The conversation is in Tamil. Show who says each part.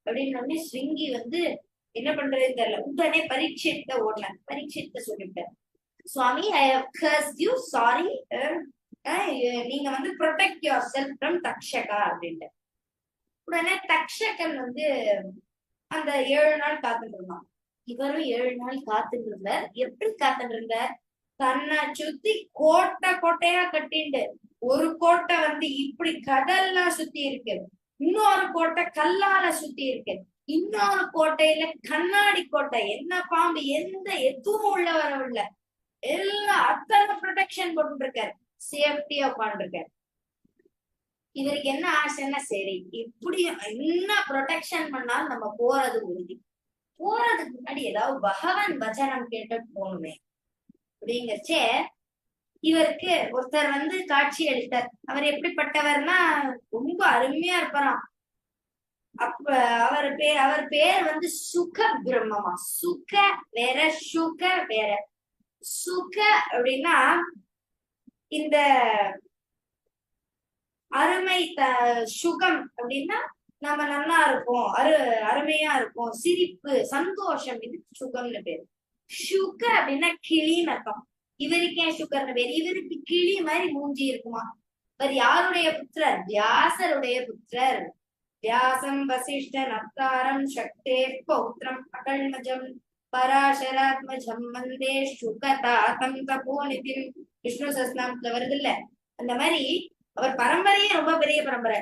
Speaker 1: அப்படின்னு ஸ்ருங்கி என்ன பண்றதுன்னு தெரியல. உடனே பரீட்சித்த ஓடல. பரீட்சித்த சொல்லிவிட்டேன், சுவாமி I have cursed you, sorry, நீங்க protect yourself from Takshaka அப்படின்ட்டு. உடனே தக்ஷகன் அந்த 7 நாள் காத்துட்டு இருந்தான். இவரும் 7 நாள் காத்துட்டு இருந்தார். எப்படி காத்துட்டு இருந்தார்? தன்னை சுத்தி கோட்டை கோட்டையா கட்டிண்டு, ஒரு கோட்டை இப்படி கடல்லாம் சுத்தி இருக்கு, இன்னொரு கோட்டை கல்லால சுத்தி இருக்கு, இன்னொரு கோட்டையில கண்ணாடி கோட்டை, என்ன பாம்பு எதுவும் உள்ள வரவில்லை, எல்லாம் அத்தனை ப்ரொடெக்ஷன் போட்டு இருக்காரு, சேஃப்டியா உட்காந்துருக்காரு. இவருக்கு என்ன ஆசைன்னா, சரி இப்படி என்ன ப்ரொடெக்ஷன் பண்ணாலும் நம்ம போறது உறுதி, போறதுக்கு முன்னாடி ஏதாவது பகவான் வச்சனம் கேட்டு போகணுமே அப்படிங்கச்சே இவருக்கு ஒருத்தர் காட்சி அளித்தார். அவர் எப்படிப்பட்டவர்னா ரொம்ப அருமையா இருப்பாராம். அப்ப அவர் பேர் சுக பிரம்மமா. சுக வேற, சுக வேற. சுக அப்படின்னா இந்த அருமை, சுகம் அப்படின்னா நம்ம நல்லா இருப்போம், அருமையா இருக்கும், சிரிப்பு, சந்தோஷம், இது சுகம்னு பேரு. சுக அப்படின்னா கிளின்னு அர்த்தம். இவருக்கு ஏன் சுகர்னு பேரு? இவருக்கு கிளி மாதிரி மூஞ்சி இருக்குமா. இவர் யாருடைய புத்திரர்? வியாசருடைய புத்திரர். வியாசம் வசிஷ்ட நப்தாரம் சக்தே பௌத்திரம் அகல்மஜம் பராசராத்மஜம் வந்தே சுகதாதம் தபோநிதிம். விஷ்ணு சஸ்நாமத்துல வருது இல்ல, அந்த மாதிரி அவர் பரம்பரையே ரொம்ப பெரிய பரம்பரை.